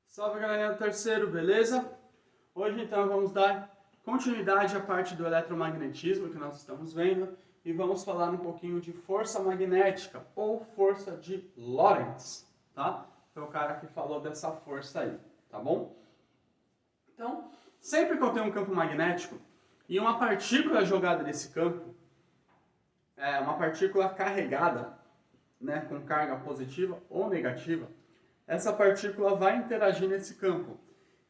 Salve galerinha do terceiro, beleza? Hoje então vamos dar continuidade à parte do eletromagnetismo que nós estamos vendo e vamos falar um pouquinho de força magnética ou força de Lorentz, tá? Foi o cara que falou dessa força aí, tá bom? Então, sempre que eu tenho um campo magnético e uma partícula jogada nesse campo, uma partícula carregada, né, com carga positiva ou negativa, essa partícula vai interagir nesse campo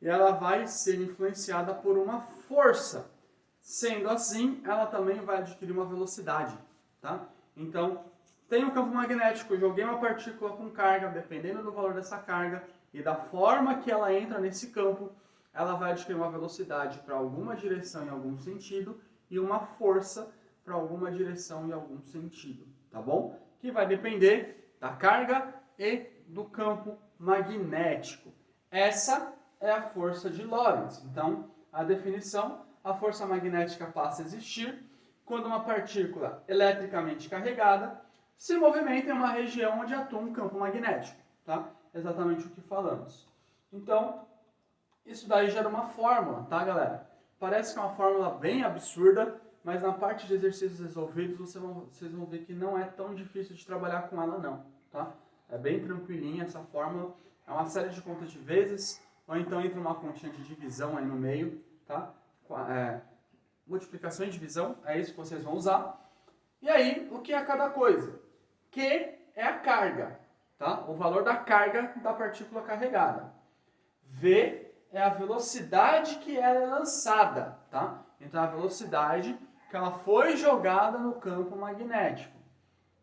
e ela vai ser influenciada por uma força. Sendo assim, ela também vai adquirir uma velocidade, tá? Então, tem um campo magnético, eu joguei uma partícula com carga, dependendo do valor dessa carga e da forma que ela entra nesse campo, ela vai adquirir uma velocidade para alguma direção em algum sentido e uma força para alguma direção em algum sentido, tá bom? Que vai depender da carga e do campo magnético. Essa é a força de Lorentz. Então, a definição, a força magnética passa a existir quando uma partícula eletricamente carregada se movimenta em uma região onde atua um campo magnético, tá? Exatamente o que falamos. Então, isso daí gera uma fórmula, tá, galera? Parece que é uma fórmula bem absurda, mas na parte de exercícios resolvidos vocês vão ver que não é tão difícil de trabalhar com ela não, tá? É bem tranquilinha essa fórmula, é uma série de contas de vezes, ou então entra uma continha de divisão aí no meio, tá? Multiplicação e divisão, é isso que vocês vão usar. E aí, o que é cada coisa? Q é a carga, tá? O valor da carga da partícula carregada. V é a velocidade que ela é lançada, tá? Então, a velocidade que ela foi jogada no campo magnético.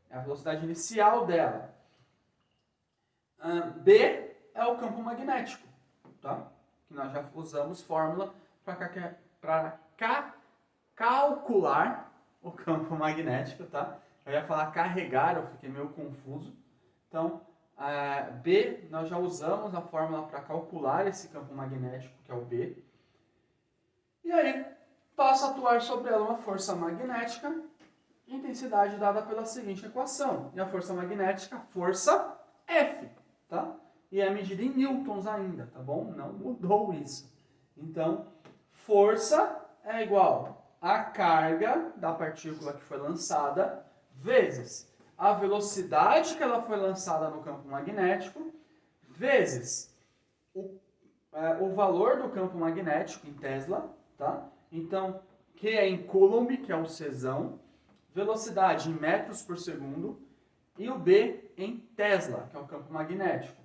É a velocidade inicial dela. B é o campo magnético, tá? Que nós já usamos fórmula para calcular o campo magnético, tá? Eu ia falar carregar, eu fiquei meio confuso. Então, B, nós já usamos a fórmula para calcular esse campo magnético, que é o B. E aí, passa a atuar sobre ela uma força magnética, intensidade dada pela seguinte equação. E a força magnética, força F, tá? E é medida em newtons ainda, tá bom? Não mudou isso. Então, força é igual a carga da partícula que foi lançada vezes a velocidade que ela foi lançada no campo magnético vezes o valor do campo magnético em Tesla, tá? Então, Q é em Coulomb, que é o Czão, velocidade em metros por segundo, e o B em Tesla, que é o campo magnético.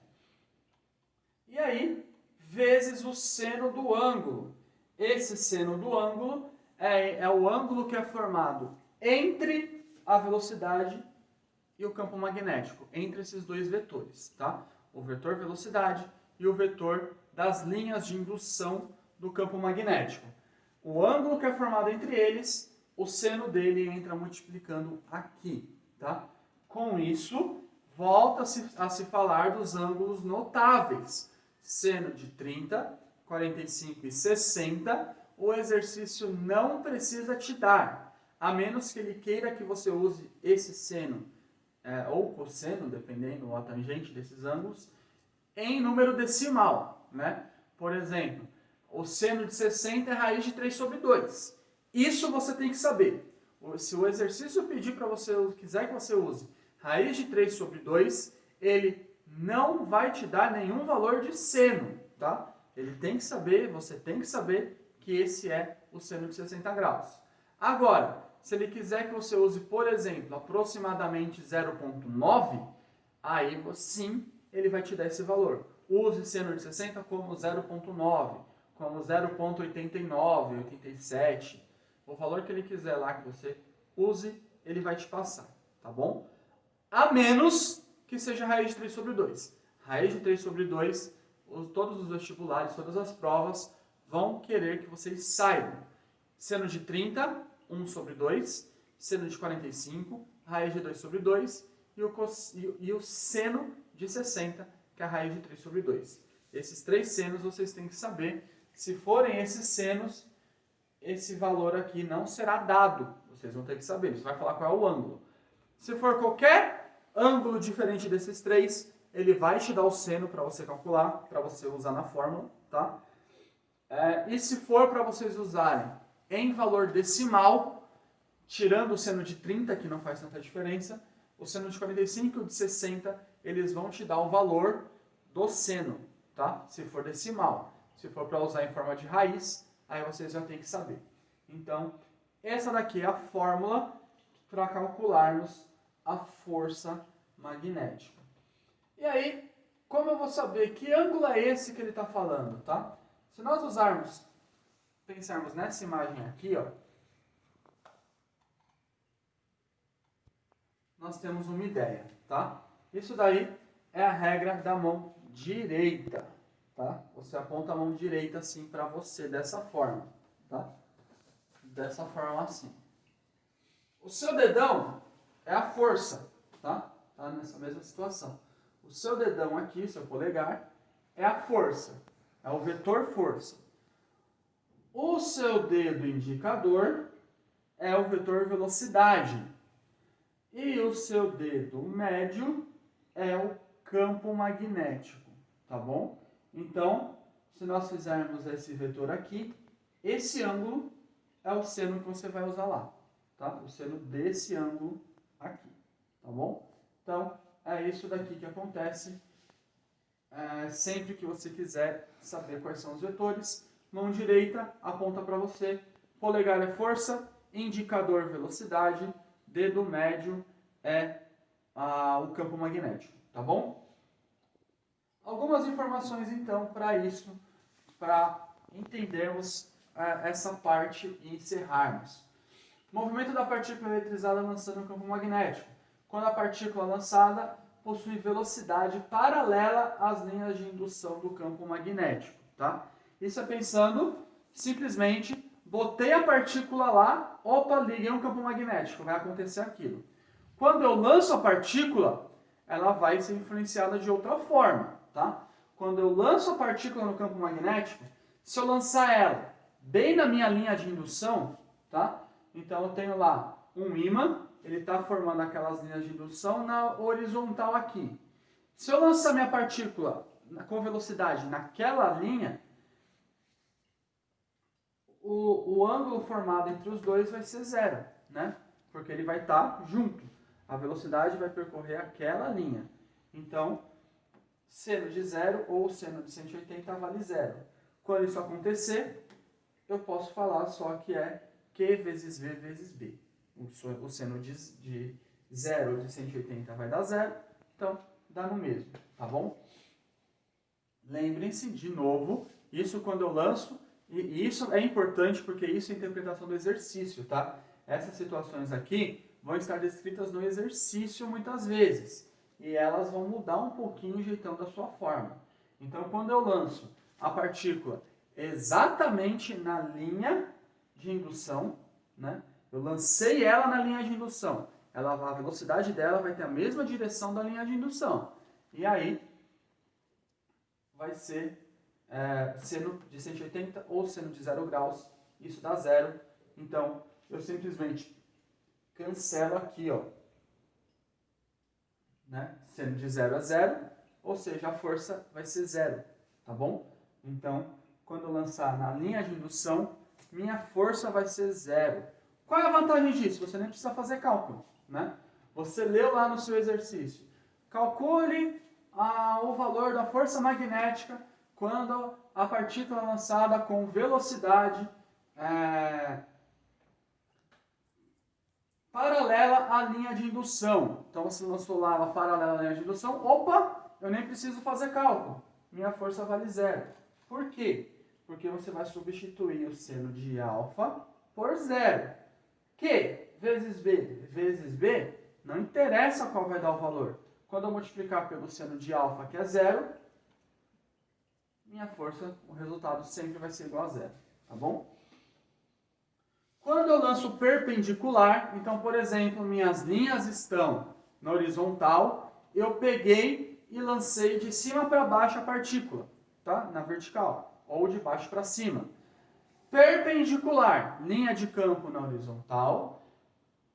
E aí, vezes o seno do ângulo. Esse seno do ângulo é o ângulo que é formado entre a velocidade e o campo magnético, entre esses dois vetores, tá? O vetor velocidade e o vetor das linhas de indução do campo magnético. O ângulo que é formado entre eles, o seno dele entra multiplicando aqui, tá? Com isso, volta-se a se falar dos ângulos notáveis. Seno de 30, 45 e 60, o exercício não precisa te dar, a menos que ele queira que você use esse seno, ou cosseno, dependendo, ou a tangente desses ângulos, em número decimal, né? Por exemplo, o seno de 60 é raiz de 3 sobre 2. Isso você tem que saber. Se o exercício pedir para você, quiser que você use raiz de 3 sobre 2, ele não vai te dar nenhum valor de seno, tá? Ele tem que saber, você tem que saber que esse é o seno de 60 graus. Agora, se ele quiser que você use, por exemplo, aproximadamente 0,9, aí sim ele vai te dar esse valor. Use seno de 60 como 0,9, como 0,89, 87. O valor que ele quiser lá que você use, ele vai te passar, tá bom? A menos que seja raiz de 3 sobre 2. Raiz de 3 sobre 2, todos os vestibulares, todas as provas vão querer que vocês saibam. Seno de 30, 1 sobre 2. Seno de 45, raiz de 2 sobre 2. E o seno de 60, que é a raiz de 3 sobre 2. Esses três senos vocês têm que saber. Se forem esses senos, esse valor aqui não será dado. Vocês vão ter que saber. Você vai falar qual é o ângulo. Se for qualquer ângulo diferente desses três, ele vai te dar o seno para você calcular, para você usar na fórmula, tá? E se for para vocês usarem em valor decimal, tirando o seno de 30, que não faz tanta diferença, o seno de 45 e o de 60, eles vão te dar o valor do seno, tá? Se for decimal. Se for para usar em forma de raiz, aí vocês já têm que saber. Então, essa daqui é a fórmula para calcularmos a força magnética. E aí, como eu vou saber que ângulo é esse que ele está falando, tá? Se nós pensarmos nessa imagem aqui, ó, nós temos uma ideia, tá? Isso daí é a regra da mão direita, tá? Você aponta a mão direita assim para você, dessa forma, tá? Dessa forma assim. O seu dedão é a força, tá? Tá nessa mesma situação. O seu dedão aqui, seu polegar, é a força, é o vetor força. O seu dedo indicador é o vetor velocidade. E o seu dedo médio é o campo magnético, tá bom? Então, se nós fizermos esse vetor aqui, esse ângulo é o seno que você vai usar lá, tá? O seno desse ângulo aqui, tá bom? Então, é isso daqui que acontece sempre que você quiser saber quais são os vetores. Mão direita aponta para você, polegar é força, indicador velocidade, dedo médio é o campo magnético, tá bom? Algumas informações então para isso, para entendermos essa parte e encerrarmos. Movimento da partícula eletrizada lançando o campo magnético. Quando a partícula lançada possui velocidade paralela às linhas de indução do campo magnético, tá? Isso é pensando, simplesmente, botei a partícula lá, opa, liguei um campo magnético, vai acontecer aquilo. Quando eu lanço a partícula, ela vai ser influenciada de outra forma, tá? Quando eu lanço a partícula no campo magnético, se eu lançar ela bem na minha linha de indução, tá? Então eu tenho lá um ímã, ele está formando aquelas linhas de indução na horizontal aqui. Se eu lançar minha partícula com velocidade naquela linha, o ângulo formado entre os dois vai ser zero, né? Porque ele vai estar junto. A velocidade vai percorrer aquela linha. Então, seno de zero ou seno de 180 vale zero. Quando isso acontecer, eu posso falar só que é Q vezes V vezes B. O seno de 0 de 180 vai dar zero, então dá no mesmo, tá bom? Lembrem-se, de novo, isso quando eu lanço, e isso é importante porque isso é a interpretação do exercício, tá? Essas situações aqui vão estar descritas no exercício muitas vezes, e elas vão mudar um pouquinho o jeitão da sua forma. Então, quando eu lanço a partícula exatamente na linha de indução, né? Eu lancei ela na linha de indução. A velocidade dela vai ter a mesma direção da linha de indução. E aí, vai ser seno de 180 ou seno de 0 graus. Isso dá zero. Então, eu simplesmente cancelo aqui, ó. Né? Seno de 0 a 0, ou seja, a força vai ser zero, tá bom? Então, quando eu lançar na linha de indução, minha força vai ser zero. Qual é a vantagem disso? Você nem precisa fazer cálculo, né? Você leu lá no seu exercício. Calcule o valor da força magnética quando a partícula é lançada com velocidade paralela à linha de indução. Então você lançou lá ela paralela à linha de indução. Opa, eu nem preciso fazer cálculo. Minha força vale zero. Por quê? Porque você vai substituir o seno de alfa por zero. Q vezes B, não interessa qual vai dar o valor. Quando eu multiplicar pelo seno de alfa, que é zero, minha força, o resultado sempre vai ser igual a zero, tá bom? Quando eu lanço perpendicular, então, por exemplo, minhas linhas estão na horizontal, eu peguei e lancei de cima para baixo a partícula, tá? Na vertical, ou de baixo para cima. Perpendicular, linha de campo na horizontal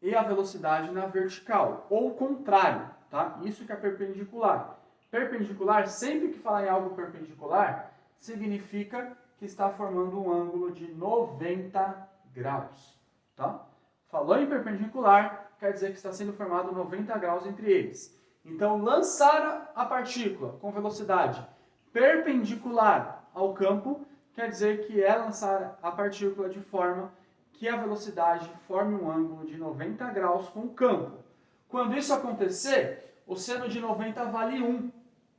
e a velocidade na vertical, ou o contrário, tá? Isso que é perpendicular. Perpendicular, sempre que falar em algo perpendicular, significa que está formando um ângulo de 90 graus. Tá? Falou em perpendicular, quer dizer que está sendo formado 90 graus entre eles. Então, lançar a partícula com velocidade perpendicular ao campo, quer dizer que é lançar a partícula de forma que a velocidade forme um ângulo de 90 graus com o campo. Quando isso acontecer, o seno de 90 vale 1.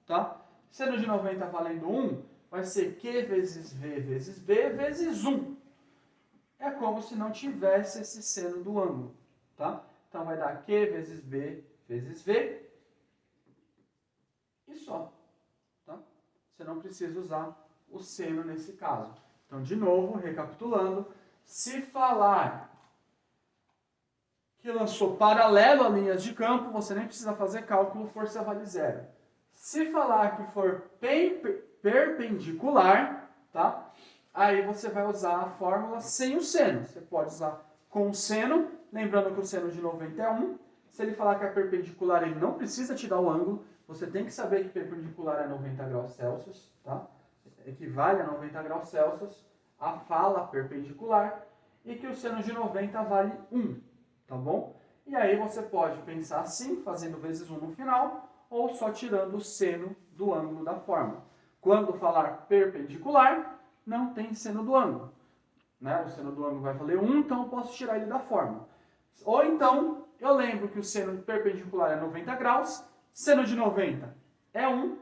Tá? Seno de 90 valendo 1 vai ser Q vezes V vezes B vezes 1. É como se não tivesse esse seno do ângulo. Tá? Então vai dar Q vezes B vezes V e só. Tá? Você não precisa usar o seno nesse caso. Então, de novo, recapitulando, se falar que lançou paralelo a linhas de campo, você nem precisa fazer cálculo, força vale zero. Se falar que for perpendicular, tá? Aí você vai usar a fórmula sem o seno. Você pode usar com o seno, lembrando que o seno de 90 é 1. Se ele falar que é perpendicular, ele não precisa te dar o ângulo. Você tem que saber que perpendicular é 90 graus Celsius, tá? Equivale a 90 graus Celsius, a fala perpendicular, e que o seno de 90 vale 1, tá bom? E aí você pode pensar assim, fazendo vezes 1 no final, ou só tirando o seno do ângulo da fórmula. Quando falar perpendicular, não tem seno do ângulo. Né? O seno do ângulo vai valer 1, então eu posso tirar ele da fórmula. Ou então, eu lembro que o seno perpendicular é 90 graus, seno de 90 é 1,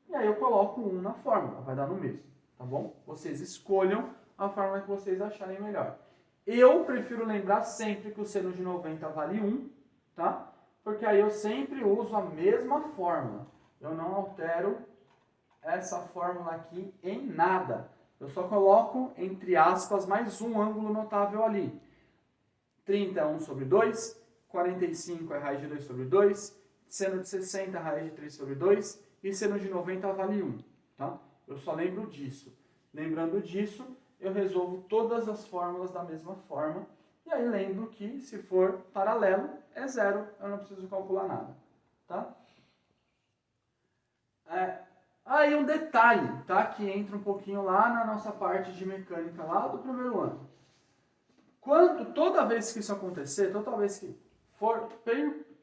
e aí eu coloco 1 na fórmula, vai dar no mesmo, tá bom? Vocês escolham a fórmula que vocês acharem melhor. Eu prefiro lembrar sempre que o seno de 90 vale 1, tá? Porque aí eu sempre uso a mesma fórmula. Eu não altero essa fórmula aqui em nada. Eu só coloco, entre aspas, mais um ângulo notável ali. 30 é 1 sobre 2, 45 é raiz de 2 sobre 2, seno de 60 é raiz de 3 sobre 2 e seno de 90 vale 1. Tá? Eu só lembro disso. Lembrando disso, eu resolvo todas as fórmulas da mesma forma. E aí lembro que, se for paralelo, é zero, eu não preciso calcular nada. Tá? Aí um detalhe, tá? Que entra um pouquinho lá na nossa parte de mecânica, lá do primeiro ano. Toda vez que isso acontecer, toda vez que for,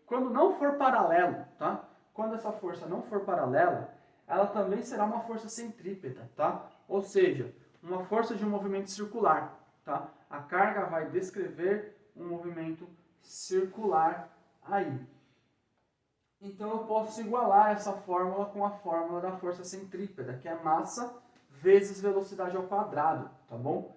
quando não for paralelo, tá? Quando essa força não for paralela, ela também será uma força centrípeta, tá? Ou seja, uma força de um movimento circular, tá? A carga vai descrever um movimento circular aí. Então eu posso igualar essa fórmula com a fórmula da força centrípeta, que é massa vezes velocidade ao quadrado, tá bom?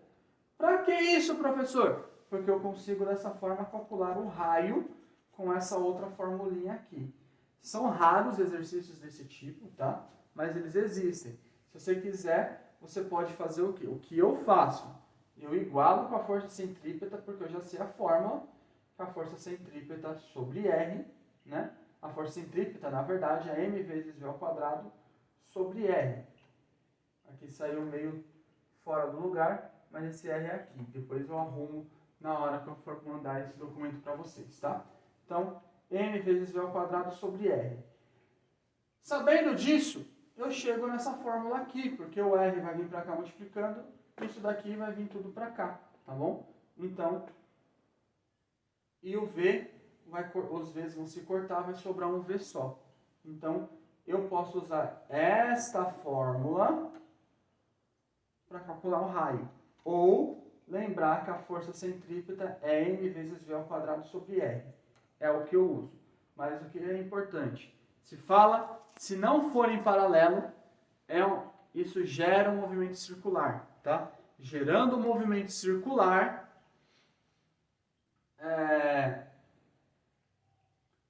Para que isso, professor? Porque eu consigo dessa forma calcular o raio com essa outra formulinha aqui. São raros exercícios desse tipo, tá? Mas eles existem. Se você quiser, você pode fazer o quê? O que eu faço? Eu igualo com a força centrípeta, porque eu já sei a fórmula, que a força centrípeta sobre R, né? A força centrípeta, na verdade, é m vezes v ao quadrado sobre R. Aqui saiu meio fora do lugar, mas esse R é aqui. Depois eu arrumo na hora que eu for mandar esse documento para vocês, tá? Então, m vezes v ao quadrado sobre R. Sabendo disso, eu chego nessa fórmula aqui, porque o R vai vir para cá multiplicando, isso daqui vai vir tudo para cá, tá bom? Então, e o V, os V's vão se cortar, vai sobrar um V só. Então, eu posso usar esta fórmula para calcular o raio. Ou lembrar que a força centrípeta é m vezes v ao quadrado sobre r. É o que eu uso. Mas o que é importante? Se não for em paralelo, isso gera um movimento circular. Tá? Gerando um movimento circular,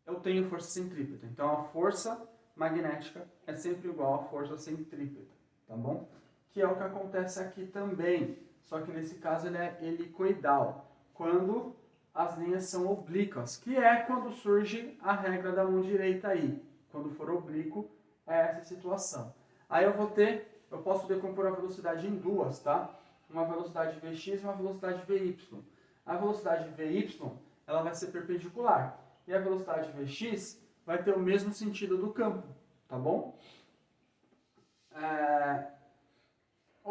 eu tenho força centrípeta. Então a força magnética é sempre igual à força centrípeta. Tá bom? Que é o que acontece aqui também, só que nesse caso ele é helicoidal, quando as linhas são oblíquas, que é quando surge a regra da mão direita aí. Quando for oblíquo, é essa situação. Aí eu posso decompor a velocidade em duas, tá? Uma velocidade Vx e uma velocidade Vy. A velocidade Vy, ela vai ser perpendicular, e a velocidade Vx vai ter o mesmo sentido do campo, tá bom?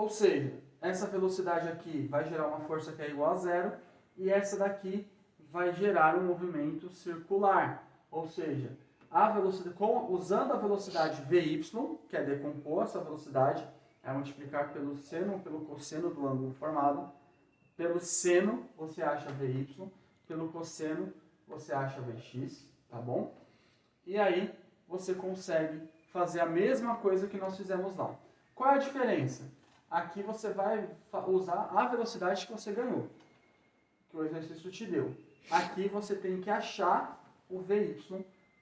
Ou seja, essa velocidade aqui vai gerar uma força que é igual a zero e essa daqui vai gerar um movimento circular. Ou seja, a velocidade, usando a velocidade Vy, que é decompor essa velocidade, é multiplicar pelo seno ou pelo cosseno do ângulo formado. Pelo seno você acha Vy, pelo cosseno você acha Vx, tá bom? E aí você consegue fazer a mesma coisa que nós fizemos lá. Qual é a diferença? Aqui você vai usar a velocidade que você ganhou, que o exercício te deu. Aqui você tem que achar o Vy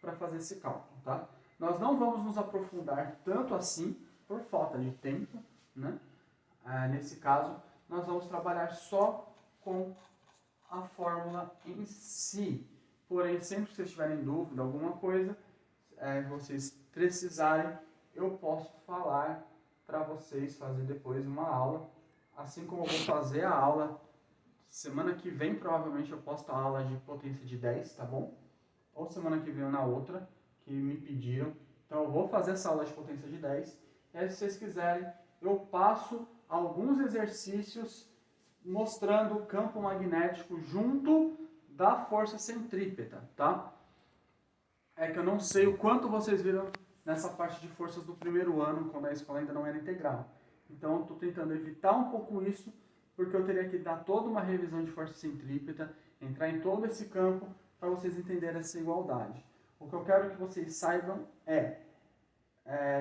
para fazer esse cálculo, tá? Nós não vamos nos aprofundar tanto assim, por falta de tempo, né? Nesse caso, nós vamos trabalhar só com a fórmula em si. Porém, sempre que vocês tiverem dúvida, alguma coisa, vocês precisarem, eu posso falar para vocês fazer depois uma aula. Assim como eu vou fazer a aula, semana que vem provavelmente eu posto a aula de potência de 10, tá bom? Ou semana que vem ou na outra, que me pediram. Então eu vou fazer essa aula de potência de 10. E aí, se vocês quiserem, eu passo alguns exercícios mostrando o campo magnético junto da força centrípeta, tá? É que eu não sei o quanto vocês viram nessa parte de forças do primeiro ano, quando a escola ainda não era integral. Então eu estou tentando evitar um pouco isso, porque eu teria que dar toda uma revisão de força centrípeta, entrar em todo esse campo, para vocês entenderem essa igualdade. O que eu quero que vocês saibam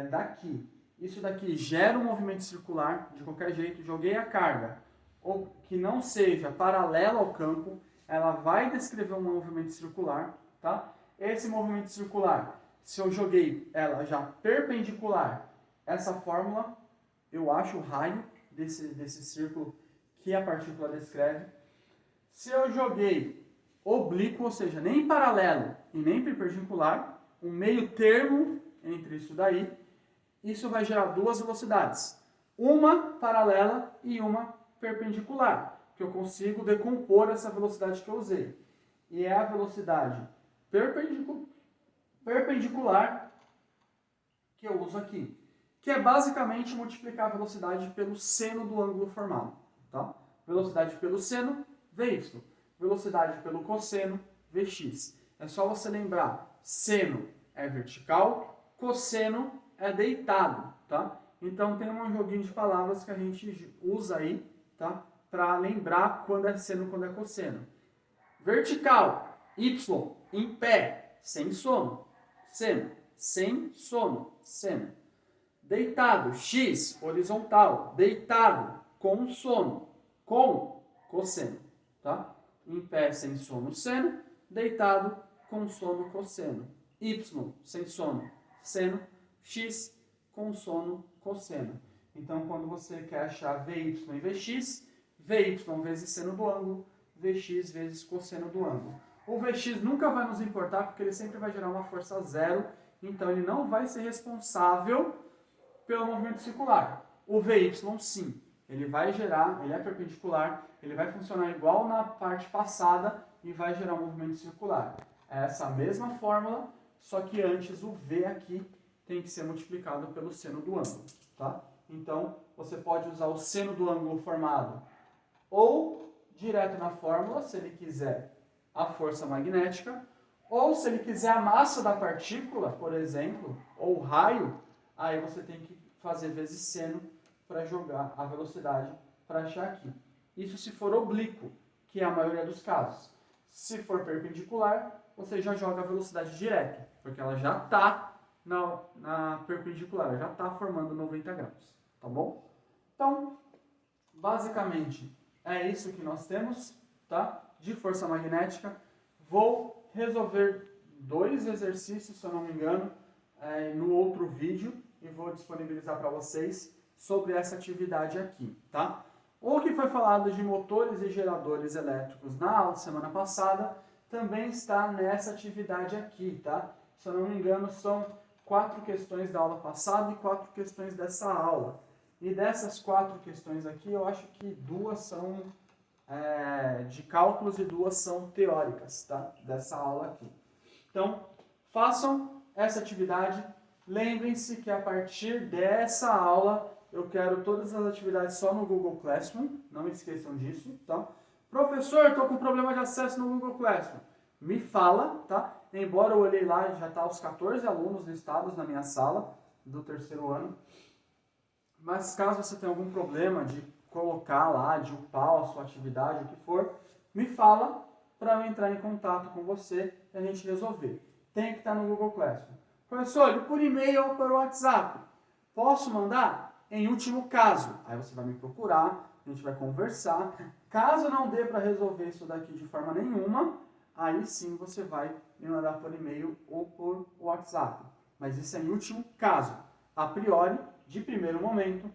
daqui. Isso daqui gera um movimento circular, de qualquer jeito, joguei a carga, ou que não seja paralela ao campo, ela vai descrever um movimento circular, tá? Esse movimento circular, se eu joguei ela já perpendicular, essa fórmula, eu acho o raio desse círculo que a partícula descreve. Se eu joguei oblíquo, ou seja, nem paralelo e nem perpendicular, um meio termo entre isso daí, isso vai gerar duas velocidades. Uma paralela e uma perpendicular, que eu consigo decompor essa velocidade que eu usei. E é a velocidade perpendicular que eu uso aqui, que é basicamente multiplicar a velocidade pelo seno do ângulo formado. Tá? Velocidade pelo seno, Vy. Velocidade pelo cosseno, Vx. É só você lembrar, seno é vertical, cosseno é deitado, tá? Então tem um joguinho de palavras que a gente usa aí, tá? Para lembrar quando é seno e quando é cosseno. Vertical, y, em pé, sem sono, seno. Sem sono, seno. Deitado, x, horizontal, deitado, com sono, com cosseno, tá? Em pé, sem sono, seno. Deitado, com sono, cosseno. Y, sem sono, seno. X, com sono, cosseno. Então, quando você quer achar Vy e Vx, Vy vezes seno do ângulo, Vx vezes cosseno do ângulo. O Vx nunca vai nos importar, porque ele sempre vai gerar uma força zero, então ele não vai ser responsável pelo movimento circular. O Vy, sim, ele vai gerar, ele é perpendicular, ele vai funcionar igual na parte passada e vai gerar um movimento circular. É essa mesma fórmula, só que antes o V aqui tem que ser multiplicado pelo seno do ângulo, tá? Então, você pode usar o seno do ângulo formado ou direto na fórmula, se ele quiser a força magnética, ou se ele quiser a massa da partícula, por exemplo, ou o raio, aí você tem que fazer vezes seno para jogar a velocidade para achar aqui. Isso se for oblíquo, que é a maioria dos casos. Se for perpendicular, você já joga a velocidade direto, porque ela já está na perpendicular, ela já está formando 90 graus, tá bom? Então, basicamente, é isso que nós temos, tá? De força magnética. Vou resolver 2 exercícios, se eu não me engano, no outro vídeo e vou disponibilizar para vocês sobre essa atividade aqui, tá? O que foi falado de motores e geradores elétricos na aula semana passada também está nessa atividade aqui, tá? Se eu não me engano, são 4 questões da aula passada e 4 questões dessa aula. E dessas 4 questões aqui, eu acho que 2 são de cálculos e 2 são teóricas, tá? Dessa aula aqui. Então, façam essa atividade. Lembrem-se que a partir dessa aula eu quero todas as atividades só no Google Classroom, não esqueçam disso, tá? Professor, estou com problema de acesso no Google Classroom. Me fala, tá? Embora eu olhei lá, já está os 14 alunos listados na minha sala do terceiro ano. Mas caso você tenha algum problema de colocar lá, de upar a sua atividade, o que for, me fala para eu entrar em contato com você e a gente resolver. Tem que estar no Google Classroom. Professor, por e-mail ou por WhatsApp? Posso mandar? Em último caso. Aí você vai me procurar, a gente vai conversar. Caso não dê para resolver isso daqui de forma nenhuma, aí sim você vai me mandar por e-mail ou por WhatsApp. Mas isso é em último caso. A priori, de primeiro momento,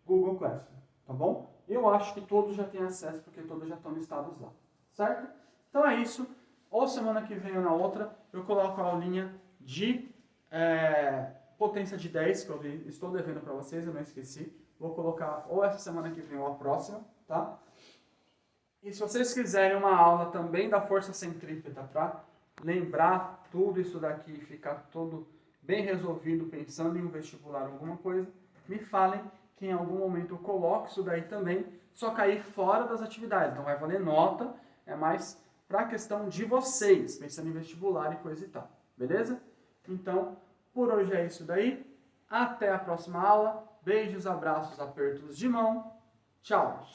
Google Classroom, tá bom? Eu acho que todos já têm acesso, porque todos já estão listados lá, certo? Então é isso. Ou semana que vem ou na outra, eu coloco a aulinha de potência de 10, que eu estou devendo para vocês, eu não esqueci. Vou colocar ou essa semana que vem ou a próxima, tá? E se vocês quiserem uma aula também da força centrípeta para lembrar tudo isso daqui e ficar todo bem resolvido, pensando em um vestibular ou alguma coisa, me falem que em algum momento eu coloco isso daí também, só cair fora das atividades. Não vai valer nota, é mais para a questão de vocês, pensando em vestibular e coisa e tal. Beleza? Então, por hoje é isso daí. Até a próxima aula. Beijos, abraços, apertos de mão. Tchau!